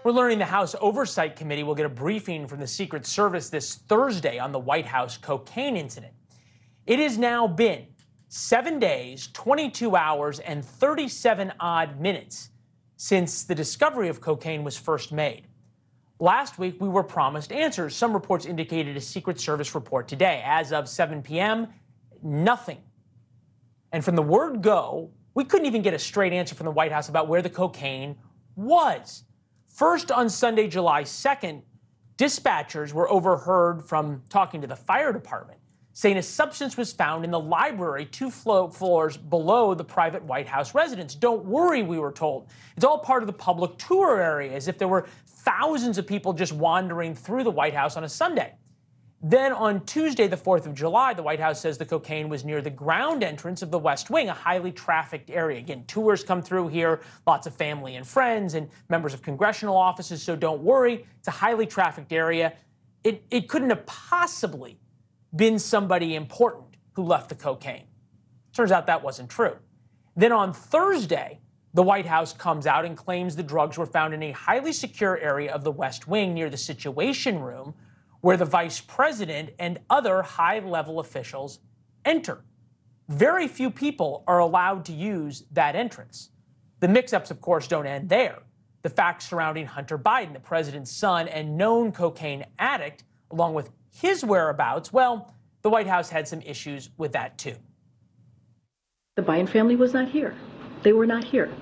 We're learning the House Oversight Committee will get a briefing from the Secret Service this Thursday on the White House cocaine incident. It has now been 7 days, 22 hours, and 37 odd minutes since the discovery of cocaine was first made. Last week, we were promised answers. Some reports indicated a Secret Service report today. As of 7 p.m., nothing. And from the word go, we couldn't even get a straight answer from the White House about where the cocaine was. First, on Sunday, July 2nd, dispatchers were overheard from talking to the fire department, saying a substance was found in the library 2 floors below the private White House residence. Don't worry, we were told. It's all part of the public tour area, as if there were thousands of people just wandering through the White House on a Sunday. Then on Tuesday, the 4th of July, the White House says the cocaine was near the ground entrance of the West Wing, a highly trafficked area. Again, tours come through here, lots of family and friends and members of congressional offices, so don't worry. It's a highly trafficked area. It couldn't have possibly been somebody important who left the cocaine. Turns out that wasn't true. Then on Thursday, the White House comes out and claims the drugs were found in a highly secure area of the West Wing near the Situation Room, where the vice president and other high-level officials enter. Very few people are allowed to use that entrance. The mix-ups, of course, don't end there. The facts surrounding Hunter Biden, the president's son and known cocaine addict, along with his whereabouts, well, the White House had some issues with that, too. The Biden family was not here. They were not here.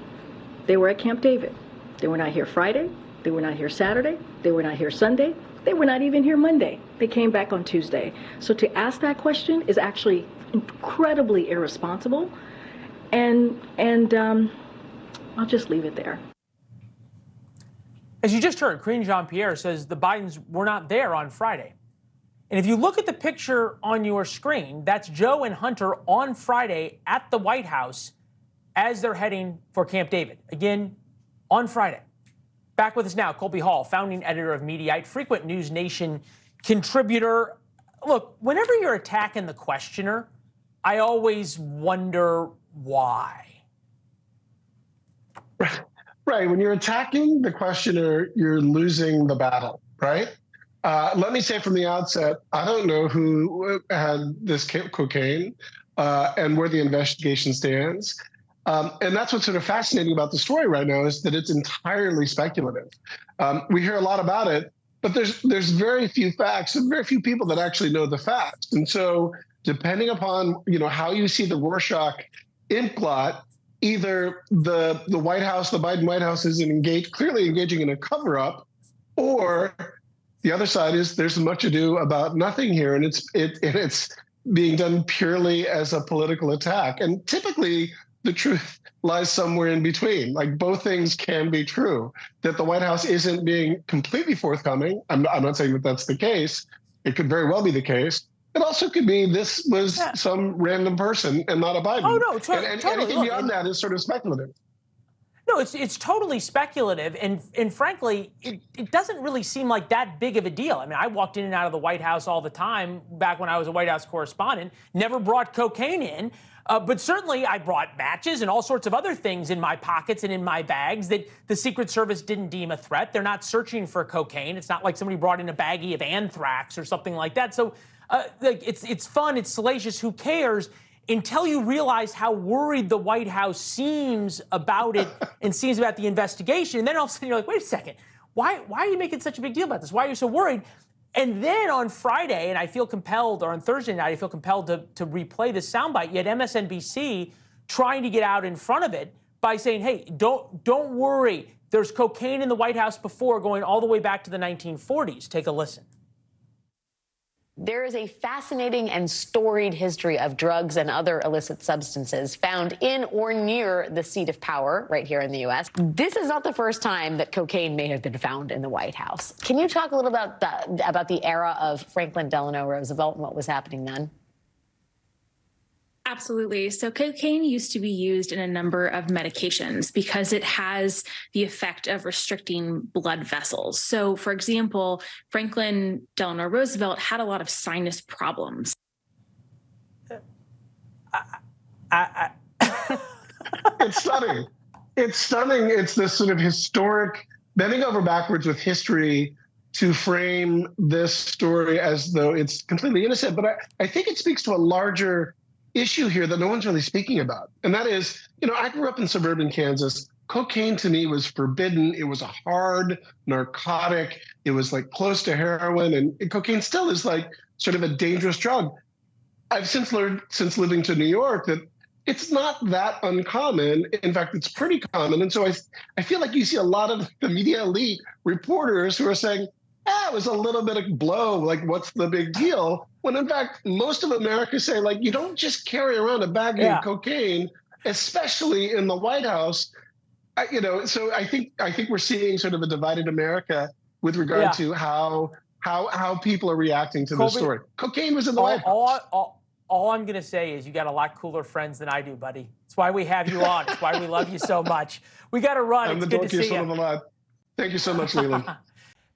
They were at Camp David. They were not here Friday. They were not here Saturday. They were not here Sunday. They were not even here Monday. They came back on Tuesday. So to ask that question is actually incredibly irresponsible. And I'll just leave it there. As you just heard, Karine Jean-Pierre says the Bidens were not there on Friday. And if you look at the picture on your screen, that's Joe and Hunter on Friday at the White House as they're heading for Camp David. Again, on Friday. Back with us now, Colby Hall, founding editor of Mediaite, frequent NewsNation contributor. Look, whenever you're attacking the questioner, I always wonder why. Right. When you're attacking the questioner, you're losing the battle, right? Let me say from the outset, I don't know who had this cocaine and where the investigation stands. And that's what's sort of fascinating about the story right now is that it's entirely speculative. We hear a lot about it, but there's very few facts and very few people that actually know the facts. And so depending upon, how you see the Rorschach ink blot, either the White House, the Biden White House is clearly engaging in a cover-up, or the other side is there's much ado about nothing here, and it's being done purely as a political attack. And typically, the truth lies somewhere in between. Like, both things can be true. That the White House isn't being completely forthcoming. I'm not saying that that's the case. It could very well be the case. It also could be this was some random person and not a Biden. Oh, no, totally. Anything beyond that is sort of speculative. No, it's totally speculative, and frankly, it doesn't really seem like that big of a deal. I mean, I walked in and out of the White House all the time back when I was a White House correspondent, never brought cocaine in, but certainly I brought matches and all sorts of other things in my pockets and in my bags that the Secret Service didn't deem a threat. They're not searching for cocaine. It's not like somebody brought in a baggie of anthrax or something like that. So it's fun, it's salacious, who cares? Until you realize how worried the White House seems about it and seems about the investigation. And then all of a sudden you're like, wait a second, why are you making such a big deal about this? Why are you so worried? And then on Friday, and I feel compelled, or on Thursday night, I feel compelled to replay this soundbite, yet MSNBC trying to get out in front of it by saying, hey, don't worry. There's cocaine in the White House before, going all the way back to the 1940s. Take a listen. There is a fascinating and storied history of drugs and other illicit substances found in or near the seat of power right here in the U.S. This is not the first time that cocaine may have been found in the White House. Can you talk a little about the era of Franklin Delano Roosevelt and what was happening then? Absolutely. So cocaine used to be used in a number of medications because it has the effect of restricting blood vessels. So, for example, Franklin Delano Roosevelt had a lot of sinus problems. It's stunning. It's stunning. It's this sort of historic bending over backwards with history to frame this story as though it's completely innocent. But I think it speaks to a larger issue here that no one's really speaking about. And that is, I grew up in suburban Kansas. Cocaine to me was forbidden. It was a hard narcotic. It was like close to heroin, and cocaine still is like sort of a dangerous drug. I've since learned, since living to New York, that it's not that uncommon. In fact, it's pretty common. And so I feel like you see a lot of the media elite reporters who are saying, it was a little bit of blow, like what's the big deal? When in fact, most of America say, like, you don't just carry around a bag of cocaine, especially in the White House. So I think we're seeing sort of a divided America with regard to how people are reacting to this story. Cocaine was in the White House. All I'm going to say is you got a lot cooler friends than I do, buddy. That's why we have you on. It's why we love you so much. We got to run. It's good to see you. Thank you so much, Leland.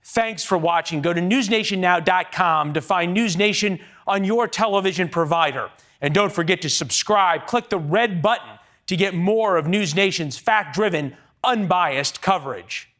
Thanks for watching. Go to newsnationnow.com to find NewsNation on your television provider. And don't forget to subscribe. Click the red button to get more of NewsNation's fact-driven, unbiased coverage.